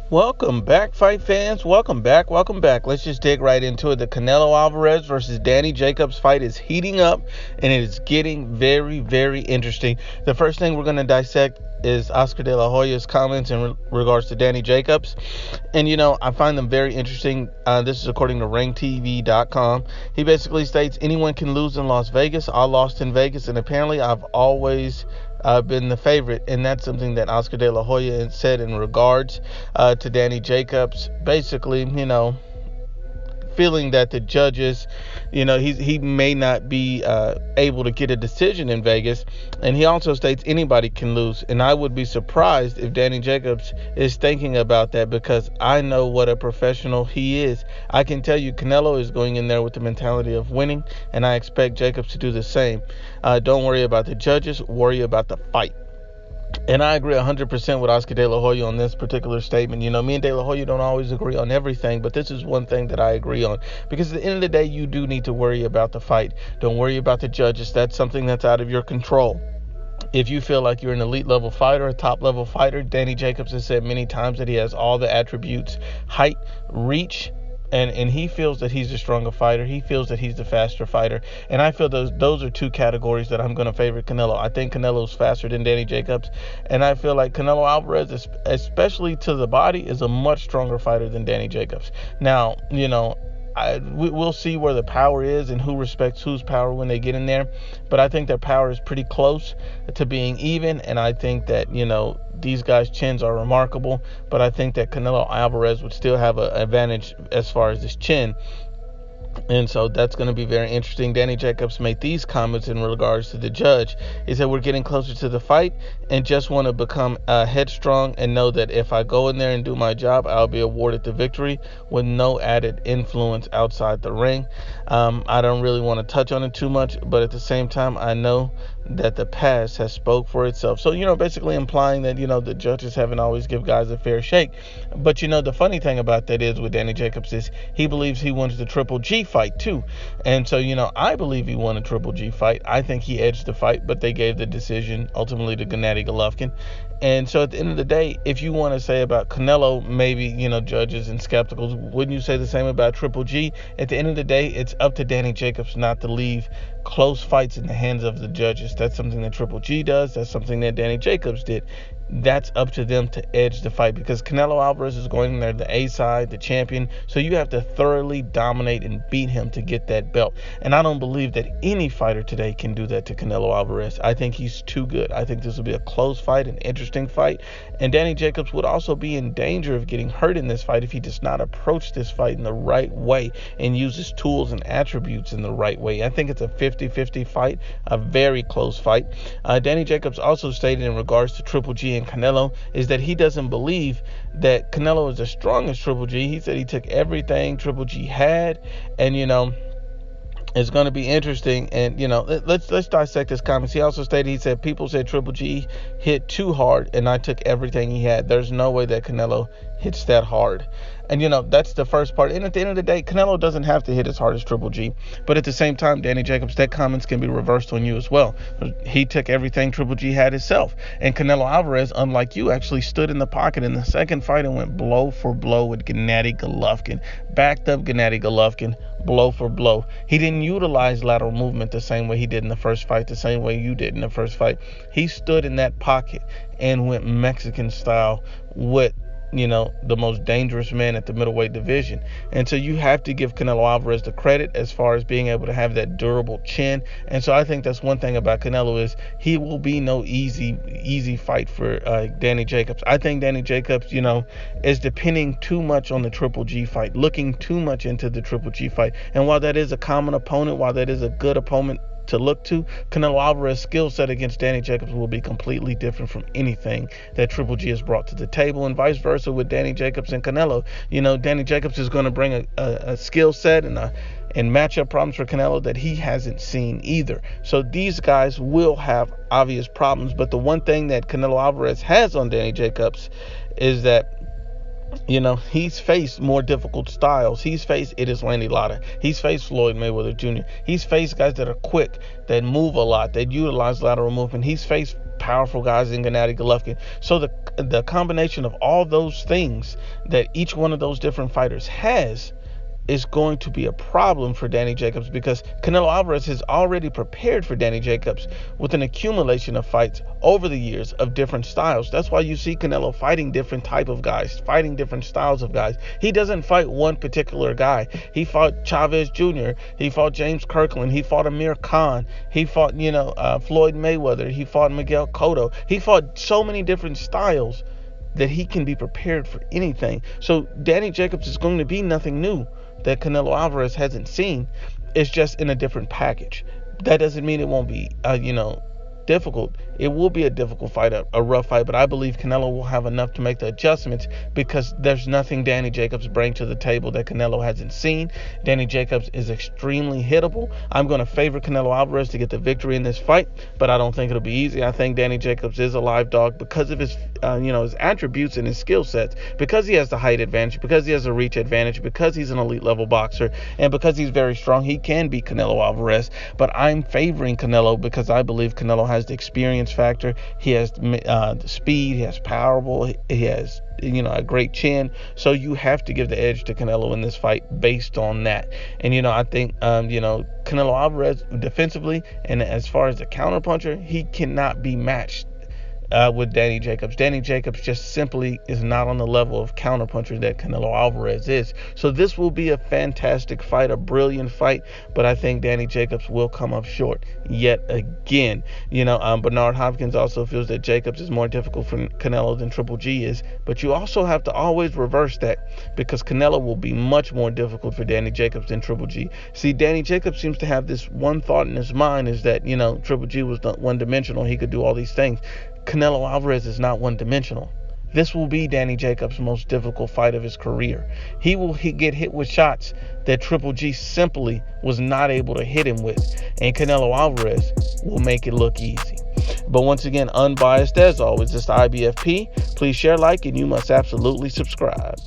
Welcome back, fight fans. Welcome back. Welcome back. Let's just dig right into it. The Canelo Alvarez versus Danny Jacobs fight is heating up, and it is getting very, very interesting. The first thing we're going to dissect is Oscar De La Hoya's comments in regards to Danny Jacobs. And, I find them very interesting. This is according to RingTV.com. He basically states, anyone can lose in Las Vegas. I lost in Vegas, and apparently I've always been the favorite, and that's something that Oscar De La Hoya said in regards to Danny Jacobs. Basically, feeling that the judges, he may not be able to get a decision in Vegas. And he also states anybody can lose. And I would be surprised if Danny Jacobs is thinking about that, because I know what a professional he is. I can tell you Canelo is going in there with the mentality of winning, and I expect Jacobs to do the same. Don't worry about the judges, worry about the fight. And I agree 100% with Oscar De La Hoya on this particular statement. Me and De La Hoya don't always agree on everything, but this is one thing that I agree on. Because at the end of the day, you do need to worry about the fight. Don't worry about the judges. That's something that's out of your control. If you feel like you're an elite level fighter, a top level fighter, Danny Jacobs has said many times that he has all the attributes: height, reach, and he feels that he's the stronger fighter. He feels that he's the faster fighter. And I feel those are two categories that I'm going to favor Canelo. I think Canelo's faster than Danny Jacobs. And I feel like Canelo Alvarez, especially to the body, is a much stronger fighter than Danny Jacobs. Now, we'll see where the power is and who respects whose power when they get in there. But I think their power is pretty close to being even. And I think that, these guys' chins are remarkable. But I think that Canelo Alvarez would still have an advantage as far as his chin. And so that's going to be very interesting. Danny Jacobs made these comments in regards to the judge. He said, we're getting closer to the fight and just want to become headstrong and know that if I go in there and do my job, I'll be awarded the victory with no added influence outside the ring. I don't really want to touch on it too much, but at the same time, I know that the past has spoke for itself. So, basically implying that, the judges haven't always give guys a fair shake. But, the funny thing about that is with Danny Jacobs is he believes he wins the Triple G fight too. And so, I believe he won a Triple G fight. I think he edged the fight, but they gave the decision ultimately to Gennady Golovkin. And so at the end of the day, if you want to say about Canelo, maybe, judges and skepticals, wouldn't you say the same about Triple G? At the end of the day, it's up to Danny Jacobs not to leave close fights in the hands of the judges. That's something that Triple G does. That's something that Danny Jacobs did. That's up to them to edge the fight, because Canelo Alvarez is going there, the A side, the champion. So you have to thoroughly dominate and beat him to get that belt. And I don't believe that any fighter today can do that to Canelo Alvarez. I think he's too good. I think this will be a close fight, an interesting fight. And Danny Jacobs would also be in danger of getting hurt in this fight if he does not approach this fight in the right way and use his tools and attributes in the right way. I think it's a 50-50 fight, a very close fight. Danny Jacobs also stated in regards to Triple G and Canelo is that he doesn't believe that Canelo is the strongest Triple G. He said he took everything Triple G had, and it's going to be interesting. And let's dissect his comments. He also stated, he said, people said Triple G hit too hard and I took everything he had. There's no way that Canelo hits that hard. And that's the first part. And at the end of the day, Canelo doesn't have to hit as hard as Triple G. But at the same time, Danny Jacobs, that comments can be reversed on you as well. He took everything Triple G had himself. And Canelo Alvarez, unlike you, actually stood in the pocket in the second fight and went blow for blow with Gennady Golovkin. Backed up Gennady Golovkin, blow for blow. He didn't utilize lateral movement the same way he did in the first fight, the same way you did in the first fight. He stood in that pocket and went Mexican style with the most dangerous man at the middleweight division. And so you have to give Canelo Alvarez the credit as far as being able to have that durable chin. And so I think that's one thing about Canelo is he will be no easy fight for Danny Jacobs. I think Danny Jacobs, is depending too much on the Triple G fight, looking too much into the Triple G fight. And while that is a common opponent, while that is a good opponent to look to, Canelo Alvarez's skill set against Danny Jacobs will be completely different from anything that Triple G has brought to the table, and vice versa with Danny Jacobs and Canelo. Danny Jacobs is going to bring a skill set and matchup problems for Canelo that he hasn't seen either. So these guys will have obvious problems, but the one thing that Canelo Alvarez has on Danny Jacobs is that he's faced more difficult styles. He's faced Erislandy Lara. He's faced Floyd Mayweather Jr. He's faced guys that are quick, that move a lot, that utilize lateral movement. He's faced powerful guys in Gennady Golovkin. So the combination of all those things that each one of those different fighters has is going to be a problem for Danny Jacobs, because Canelo Alvarez has already prepared for Danny Jacobs with an accumulation of fights over the years of different styles. That's why you see Canelo fighting different type of guys, fighting different styles of guys. He doesn't fight one particular guy. He fought Chavez Jr., he fought James Kirkland, he fought Amir Khan, he fought Floyd Mayweather, he fought Miguel Cotto. He fought so many different styles that he can be prepared for anything. So Danny Jacobs is going to be nothing new that Canelo Alvarez hasn't seen. It's just in a different package. That doesn't mean it won't be difficult. It will be a difficult fight, a rough fight, but I believe Canelo will have enough to make the adjustments, because there's nothing Danny Jacobs brings to the table that Canelo hasn't seen. Danny Jacobs is extremely hittable. I'm going to favor Canelo Alvarez to get the victory in this fight, but I don't think it'll be easy. I think Danny Jacobs is a live dog because of his his attributes and his skill sets, because he has the height advantage, because he has a reach advantage, because he's an elite level boxer, and because he's very strong. He can beat Canelo Alvarez, but I'm favoring Canelo because I believe Canelo has the experience factor. He has the speed, he has powerful, he has a great chin. So you have to give the edge to Canelo in this fight based on that. And I think Canelo Alvarez defensively and as far as the counterpuncher, he cannot be matched with Danny Jacobs. Danny Jacobs just simply is not on the level of counterpuncher that Canelo Alvarez is. So this will be a fantastic fight, a brilliant fight, but I think Danny Jacobs will come up short yet again. Bernard Hopkins also feels that Jacobs is more difficult for Canelo than Triple G is, but you also have to always reverse that, because Canelo will be much more difficult for Danny Jacobs than Triple G. See, Danny Jacobs seems to have this one thought in his mind, is that Triple G was one-dimensional, he could do all these things. Canelo Alvarez is not one-dimensional. This will be Danny Jacobs' most difficult fight of his career. He will get hit with shots that Triple G simply was not able to hit him with, and Canelo Alvarez will make it look easy. But once again, unbiased as always, it's the IBFP. Please share, like, and you must absolutely subscribe.